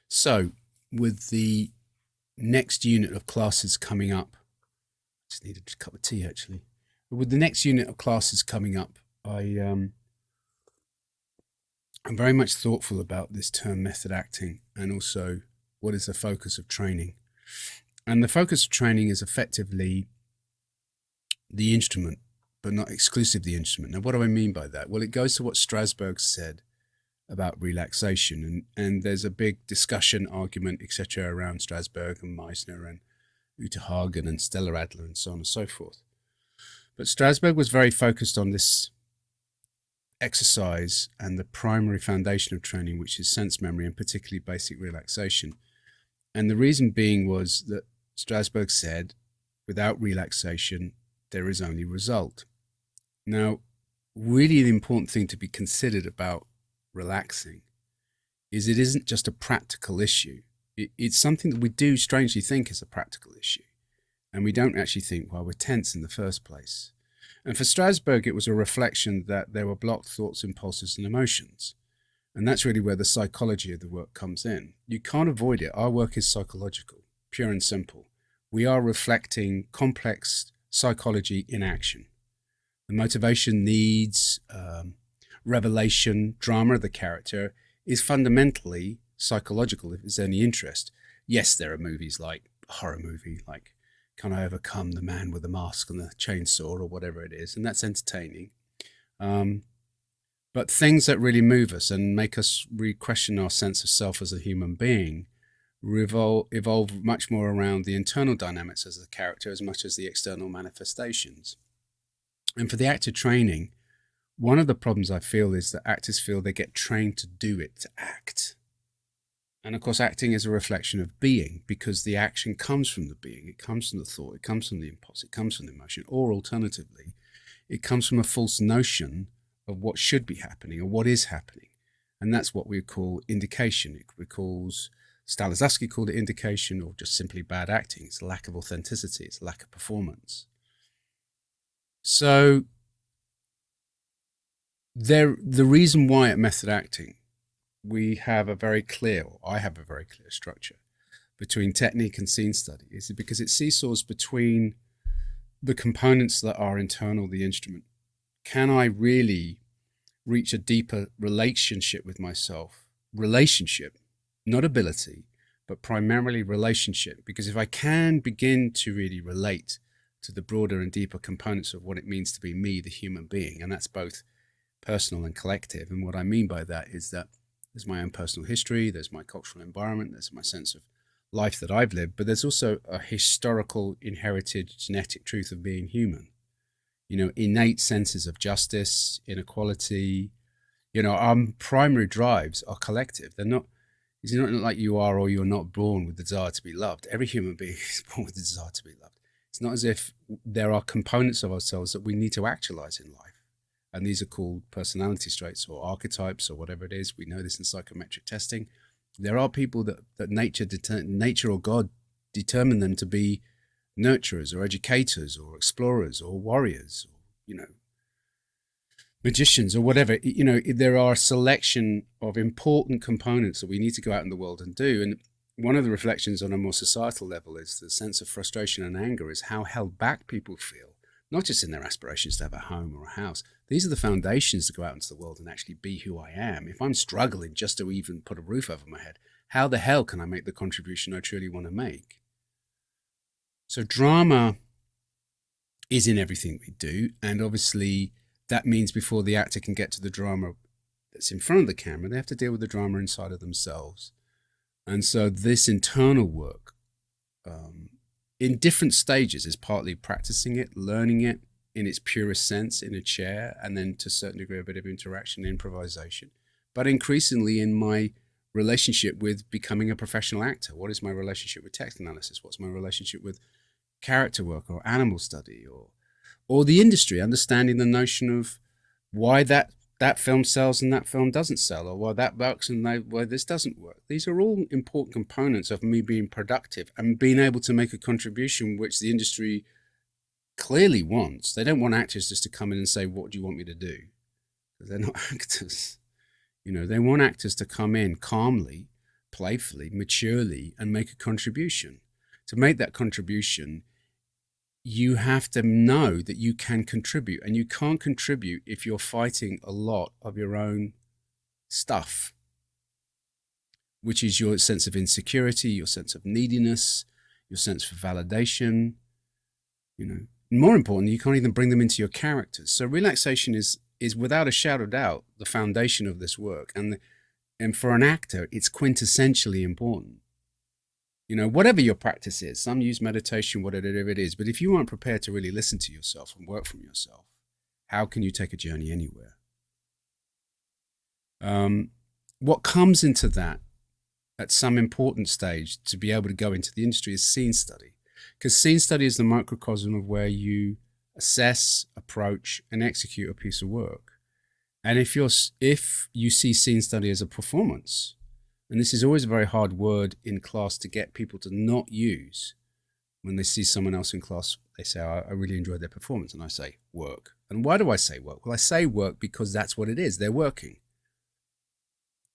So, with the next unit of classes coming up, I just need a cup of tea actually. But with the next unit of classes coming up, I'm very much thoughtful about this term method acting and also what is the focus of training. And the focus of training is effectively the instrument, but not exclusively the instrument. Now, what do I mean by that? Well, it goes to what Strasberg said about relaxation, and there's a big discussion, argument, etc., around Strasberg and Meissner and Uta Hagen and Stella Adler and so on and so forth. But Strasberg was very focused on this exercise and the primary foundation of training, which is sense memory and particularly basic relaxation. And the reason being was that Strasberg said, without relaxation, there is only result. Now, really the important thing to be considered about relaxing is it isn't just a practical issue. It's something that we do strangely think is a practical issue. And we don't actually think, well, we're tense in the first place. And for Strasberg, it was a reflection that there were blocked thoughts, impulses, and emotions. And that's really where the psychology of the work comes in. You can't avoid it. Our work is psychological, pure and simple. We are reflecting complex psychology in action. The motivation, needs, revelation, drama of the character is fundamentally psychological if there's any interest. Yes, there are movies like a horror movie, like Can I Overcome the Man with the Mask and the Chainsaw or whatever it is, and that's entertaining. But things that really move us and make us re-question our sense of self as a human being evolve much more around the internal dynamics as the character as much as the external manifestations. And for the actor training, one of the problems I feel is that actors feel they get trained to do it, to act. And of course, acting is a reflection of being because the action comes from the being, it comes from the thought, it comes from the impulse, it comes from the emotion, or alternatively, it comes from a false notion of what should be happening or what is happening. And that's what we call indication. Stanislavski called it indication or just simply bad acting. It's a lack of authenticity, it's a lack of performance. So the reason why at method acting, I have a very clear structure between technique and scene study is because it seesaws between the components that are internal, the instrument. Can I really reach a deeper relationship with myself? Relationship, not ability, but primarily relationship. Because if I can begin to really relate to the broader and deeper components of what it means to be me, the human being, and that's both personal and collective. And what I mean by that is that there's my own personal history, there's my cultural environment, there's my sense of life that I've lived, but there's also a historical, inherited, genetic truth of being human. Innate senses of justice, inequality. Our primary drives are collective. It's not like you are or you're not born with the desire to be loved. Every human being is born with the desire to be loved. It's not as if there are components of ourselves that we need to actualize in life. And these are called personality traits or archetypes or whatever it is. We know this in psychometric testing. There are people that nature or God determine them to be nurturers or educators or explorers or warriors or, magicians or whatever. There are a selection of important components that we need to go out in the world and do. And one of the reflections on a more societal level is the sense of frustration and anger is how held back people feel, not just in their aspirations to have a home or a house. These are the foundations to go out into the world and actually be who I am. If I'm struggling just to even put a roof over my head, how the hell can I make the contribution I truly want to make? So drama is in everything we do. And obviously that means before the actor can get to the drama that's in front of the camera, they have to deal with the drama inside of themselves. And so this internal work in different stages is partly practicing it, learning it in its purest sense in a chair, and then to a certain degree a bit of interaction, improvisation. But increasingly in my relationship with becoming a professional actor. What is my relationship with text analysis? What's my relationship with character work or animal study or the industry, understanding the notion of why that film sells and that film doesn't sell, or why that works and why this doesn't work. These are all important components of me being productive and being able to make a contribution which the industry clearly wants. They don't want actors just to come in and say, what do you want me to do? They're not actors. They want actors to come in calmly, playfully, maturely, and make a contribution. To make that contribution, you have to know that you can contribute, and you can't contribute if you're fighting a lot of your own stuff, which is your sense of insecurity, your sense of neediness, your sense for validation. More importantly, you can't even bring them into your characters. So relaxation is without a shadow of doubt the foundation of this work, and for an actor, it's quintessentially important. Whatever your practice is, some use meditation, whatever it is, but if you aren't prepared to really listen to yourself and work from yourself, how can you take a journey anywhere? What comes into that at some important stage to be able to go into the industry is scene study, because scene study is the microcosm of where you assess, approach, and execute a piece of work. And if you see scene study as a performance, and this is always a very hard word in class to get people to not use. When they see someone else in class, they say, I really enjoyed their performance. And I say, work. And why do I say work? Well, I say work because that's what it is. They're working.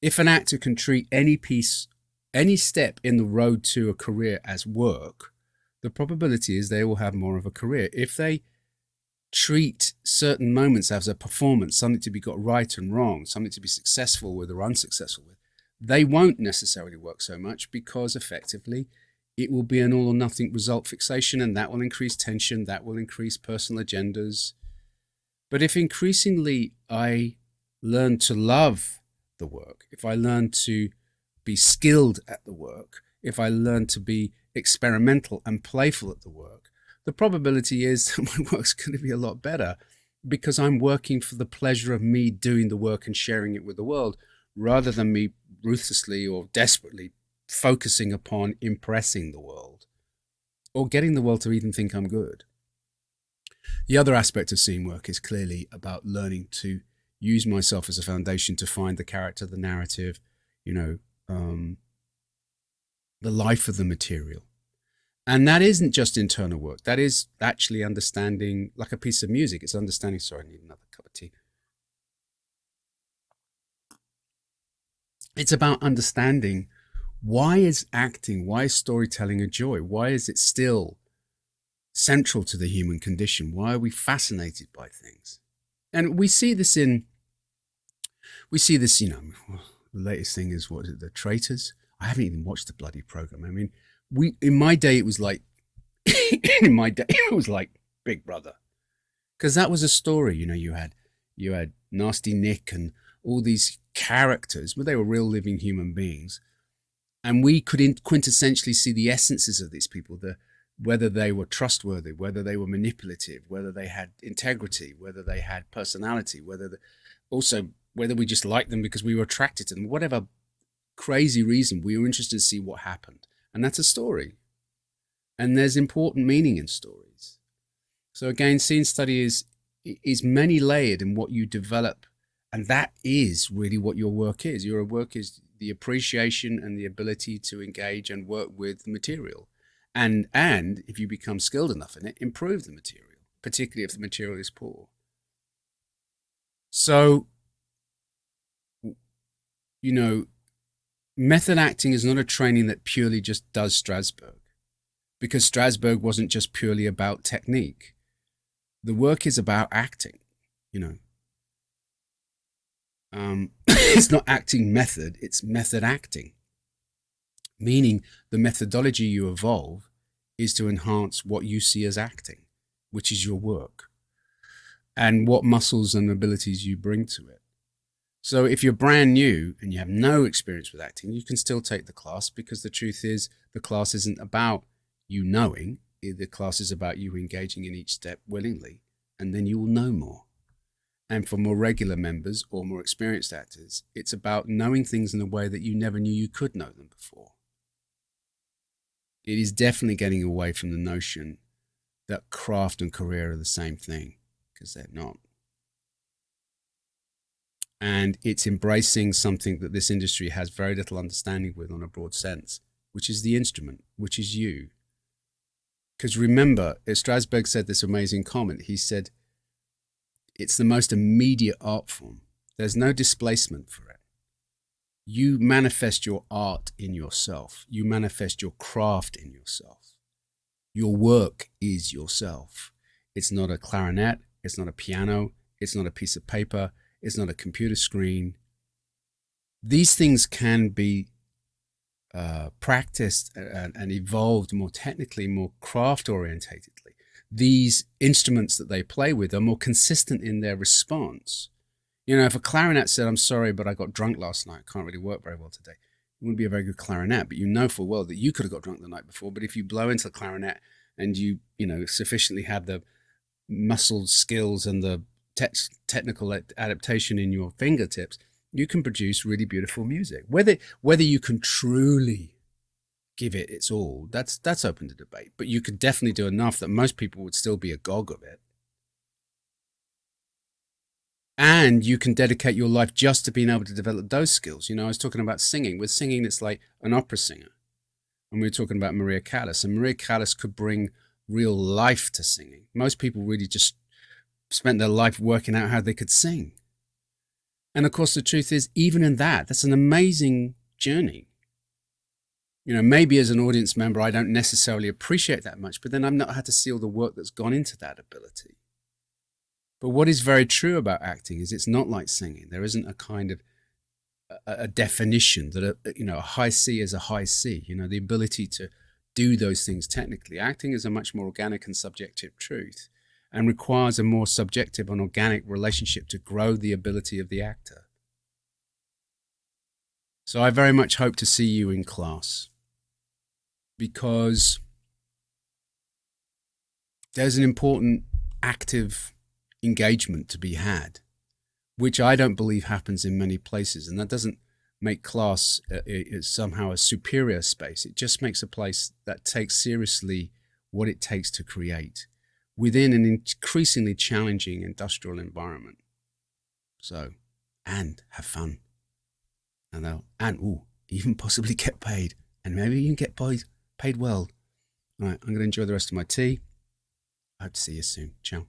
If an actor can treat any piece, any step in the road to a career as work, the probability is they will have more of a career. If they treat certain moments as a performance, something to be got right and wrong, something to be successful with or unsuccessful with, they won't necessarily work so much, because effectively it will be an all or nothing result fixation, and that will increase tension, that will increase personal agendas. But if increasingly I learn to love the work, if I learn to be skilled at the work, if I learn to be experimental and playful at the work, the probability is that my work's going to be a lot better, because I'm working for the pleasure of me doing the work and sharing it with the world, rather than me ruthlessly or desperately focusing upon impressing the world or getting the world to even think I'm good. The other aspect of scene work is clearly about learning to use myself as a foundation to find the character, the narrative, the life of the material. And that isn't just internal work. That is actually understanding, like a piece of music. It's understanding, sorry, I need another cup of tea. It's about understanding, why is acting, why is storytelling a joy? Why is it still central to the human condition? Why are we fascinated by things? And we see this, the latest thing is, what is it, The Traitors? I haven't even watched the bloody program. I mean, in my day, it was like, Big Brother. Because that was a story, you had Nasty Nick and all these characters, but they were real living human beings. And we could quintessentially see the essences of these people, whether they were trustworthy, whether they were manipulative, whether they had integrity, whether they had personality, whether we just liked them because we were attracted to them, whatever crazy reason, we were interested to see what happened. And that's a story. And there's important meaning in stories. So again, scene study is many layered in what you develop. And that is really what your work is. Your work is the appreciation and the ability to engage and work with the material. And if you become skilled enough in it, improve the material, particularly if the material is poor. So, method acting is not a training that purely just does Strasberg, because Strasberg wasn't just purely about technique. The work is about acting, It's not acting method, it's method acting. Meaning the methodology you evolve is to enhance what you see as acting, which is your work, and what muscles and abilities you bring to it. So if you're brand new and you have no experience with acting, you can still take the class, because the truth is the class isn't about you knowing, the class is about you engaging in each step willingly, and then you will know more. And for more regular members or more experienced actors, it's about knowing things in a way that you never knew you could know them before. It is definitely getting away from the notion that craft and career are the same thing, because they're not. And it's embracing something that this industry has very little understanding with on a broad sense, which is the instrument, which is you. Because remember, Strasberg said this amazing comment. He said, it's the most immediate art form. There's no displacement for it. you manifest your art in yourself. You manifest your craft in yourself. Your work is yourself. It's not a clarinet. It's not a piano. It's not a piece of paper. It's not a computer screen. These things can be practiced and evolved more technically, more craft orientatedly. These instruments that they play with are more consistent in their response. You know, if a clarinet said, "I'm sorry, but I got drunk last night, can't really work very well today," it wouldn't be a very good clarinet. But you know full well that you could have got drunk the night before. But if you blow into the clarinet and you sufficiently have the muscle skills and the technical adaptation in your fingertips, you can produce really beautiful music. Whether you can truly give it its all, that's open to debate. But you could definitely do enough that most people would still be agog of it. And you can dedicate your life just to being able to develop those skills. You know, I was talking about singing. With singing, it's like an opera singer. And we were talking about Maria Callas. And Maria Callas could bring real life to singing. Most people really just spent their life working out how they could sing. And of course, the truth is, even in that's an amazing journey. You know, maybe as an audience member, I don't necessarily appreciate that much, but then I've not had to see all the work that's gone into that ability. But what is very true about acting is it's not like singing. There isn't a kind of a definition that a high C is a high C. You know, the ability to do those things technically. Acting is a much more organic and subjective truth, and requires a more subjective and organic relationship to grow the ability of the actor. So I very much hope to see you in class, because there's an important active engagement to be had, which I don't believe happens in many places. And that doesn't make class somehow a superior space. It just makes a place that takes seriously what it takes to create within an increasingly challenging industrial environment. So, and have fun. And even possibly get paid. And maybe you can get paid well. All right, I'm going to enjoy the rest of my tea. I hope to see you soon. Ciao.